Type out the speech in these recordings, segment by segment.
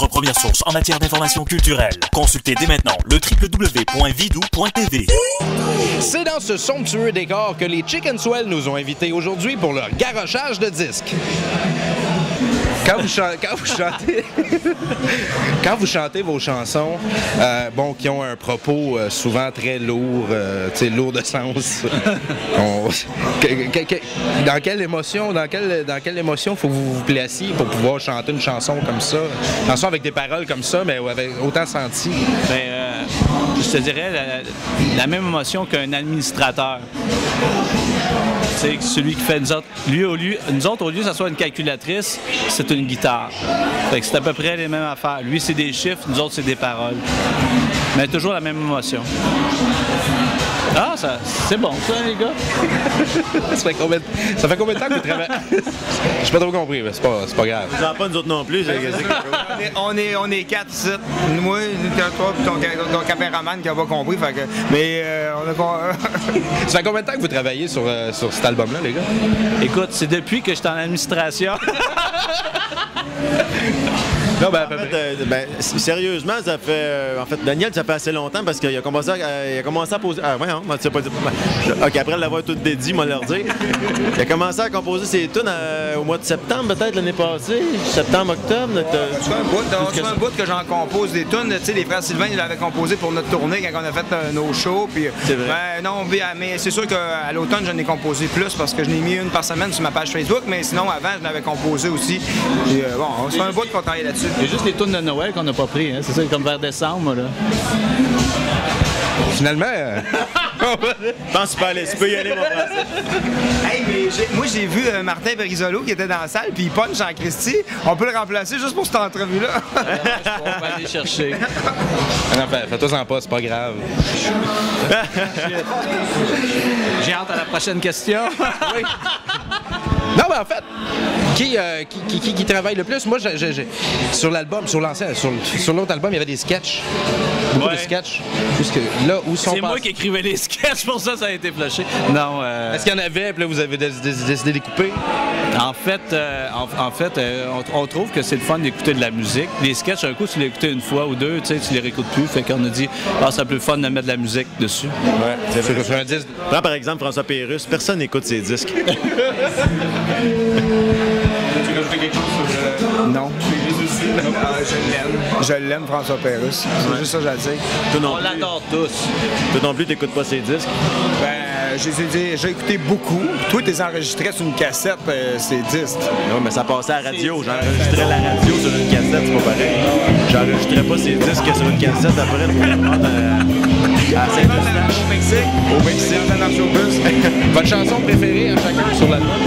votre première source en matière d'information culturelle. Consultez dès maintenant le www.vidou.tv. C'est dans ce somptueux décor que les Chicken Swell nous ont invités aujourd'hui pour leur garochage de disques. Quand vous chantez vos chansons, qui ont un propos souvent très lourd, lourd de sens, dans quelle émotion faut que vous vous placiez pour pouvoir chanter une chanson comme ça, une chanson avec des paroles comme ça, mais avec autant senti? Je te dirais la même émotion qu'un administrateur. C'est celui qui fait nous autres, au lieu que ça soit une calculatrice, c'est une guitare. Fait que c'est à peu près les mêmes affaires. Lui, c'est des chiffres, nous autres, c'est des paroles. Mais toujours la même émotion. Ah, c'est bon, ça, les gars? Ça fait combien de temps que vous travaillez? J'ai pas trop compris, mais c'est pas grave. Vous en pas nous autres non plus. On est quatre ici. Moi, toi et ton caméraman qui n'a pas compris. Fait que, on a... Ça fait combien de temps que vous travaillez sur cet album-là, les gars? Écoute, c'est depuis que je suis en administration. Non, sérieusement, ça fait... en fait, Daniel, ça fait assez longtemps parce qu'il a commencé à poser... Ah, ouais, tu sais pas dire... OK, après l'avoir tout dédié, moi leur dire. Il a commencé à composer ses tunes au mois de septembre, peut-être, l'année passée. Septembre, octobre. C'est un bout que j'en compose des tunes. Tu sais, les frères Sylvain, ils l'avaient composé pour notre tournée quand on a fait nos shows. Puis, c'est vrai. Mais c'est sûr qu'à l'automne, j'en ai composé plus parce que je n'ai mis une par semaine sur ma page Facebook. Mais sinon, avant, je l'avais composé aussi. Puis, c'est un bout qu'on travaille là-dessus. Il y a juste les tunes de Noël qu'on n'a pas pris, hein? C'est ça, comme vers décembre, là. Finalement... Je pense que tu peux y aller, mon frère. Hey, mais moi, j'ai vu Martin Berizolo qui était dans la salle, puis il punch en Christie. On peut le remplacer juste pour cette entrevue-là. On va aller chercher. Non, fais-toi-en pas, c'est pas grave. J'ai hâte à la prochaine question. Oui. Non, mais en fait, qui travaille le plus? Moi, sur l'album, sur l'autre album, il y avait des sketchs. Beaucoup de sketchs. C'est moi qui écrivais les sketchs, pour ça a été flushé. Non. Est-ce qu'il y en avait, puis là, vous avez décidé de les couper? En fait, on trouve que c'est le fun d'écouter de la musique. Les sketchs, un coup, tu les écoutais une fois ou deux, tu les réécoutes plus. Fait qu'on a dit, c'est plus le fun de mettre de la musique dessus. Ouais, c'est vrai. Sur un disque. Prends par exemple François Pérusse, personne n'écoute ses disques. Tu veux rajouter quelque chose? Non. Je l'aime, François Pérusse. C'est juste ça que j'ai à dire. On l'adore tous. Toi non plus, t'écoutes pas ses disques? J'ai écouté beaucoup. Toi, t'es enregistré sur une cassette, ces disques. Non, mais ça passait à la radio. J'enregistrais la radio sur une cassette, c'est pas pareil. J'enregistrais pas ces disques sur une cassette après pour les prendre à Saint-Eustache. Au Mexique, dans l'autobus. Votre chanson préférée à chacun sur l'album?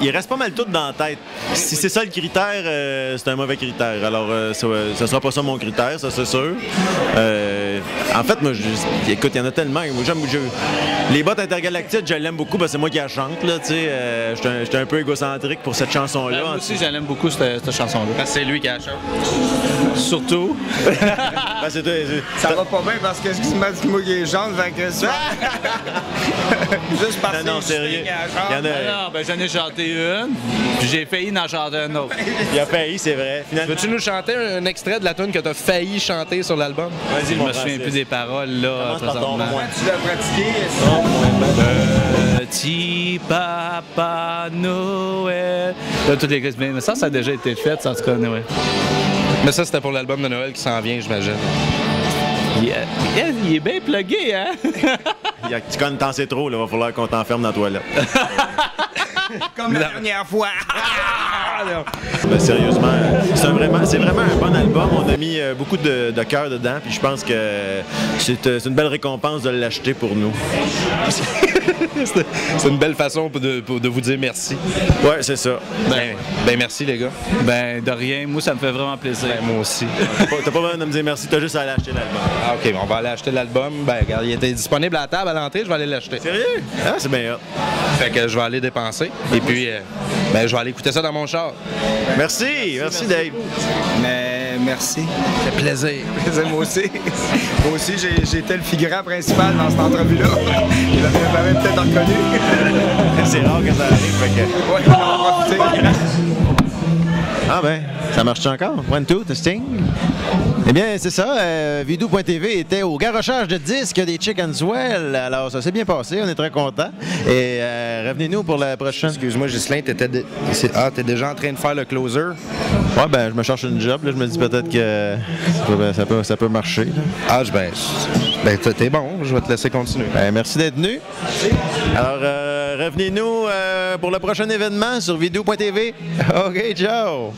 Il reste pas mal tout dans la tête. Si c'est ça le critère, c'est un mauvais critère. Alors, ça sera pas ça mon critère, ça c'est sûr. En fait, moi, écoute, il y en a tellement. Moi, les bottes intergalactiques, je l'aime beaucoup parce que c'est moi qui la chante. J'étais un peu égocentrique pour cette chanson-là. Moi aussi, j'aime beaucoup cette chanson-là. Parce que c'est lui qui la chante. Surtout. Ça va pas bien parce que c'est moi qui chante, fait que ça. Juste parce que non, sérieux. J'en ai chanté une, puis j'ai failli en chanter une autre. Il a failli, c'est vrai. Veux-tu nous chanter un extrait de la tune que tu as failli chanter sur l'album? Vas-y, je me souviens plus des paroles, là, présentement. Tu l'as pratiqué? Petit Papa Noël. Là, toutes les mais ça a déjà été fait, en tout cas, Noël. Mais ça, c'était pour l'album de Noël qui s'en vient, j'imagine. Il est bien plugué, hein? Tu connais tant c'est trop, il va falloir qu'on t'enferme dans la toilette. Comme la dernière fois. Ben, sérieusement, c'est vraiment un bon album. On a mis beaucoup de cœur dedans, puis je pense que c'est une belle récompense de l'acheter pour nous. C'est une belle façon de vous dire merci. Ouais, c'est ça. Ben merci les gars. Ben de rien, moi ça me fait vraiment plaisir. Ben, moi aussi. T'as pas besoin de me dire merci, t'as juste à aller acheter l'album. Ah ok, on va aller acheter l'album. Ben regarde, il était disponible à la table à l'entrée, je vais aller l'acheter. Sérieux? Ah, c'est bien hot. Fait que je vais aller dépenser. Et puis je vais aller écouter ça dans mon char. Merci Dave. Mais merci. Ça fait plaisir. Moi aussi, j'étais le figurant principal dans cette entrevue-là. Il m'avait peut-être reconnu. C'est rare que ça arrive, fait que... Ouais, on va en profiter. Ah ben, ça marche encore? 1, 2, testing. Eh bien, c'est ça. Vidoo.tv était au garochage de disques des Chickenswell. Alors, ça s'est bien passé. On est très contents. Et revenez-nous pour la prochaine. Excuse-moi, Ghislain, t'es déjà en train de faire le closer? Ouais, ben, je me cherche une job. Là. Je me dis peut-être que ça peut marcher. Là. Ah, ben t'es bon. Je vais te laisser continuer. Ben, merci d'être venu. Alors, revenez-nous pour le prochain événement sur Vidoo.tv. OK, ciao!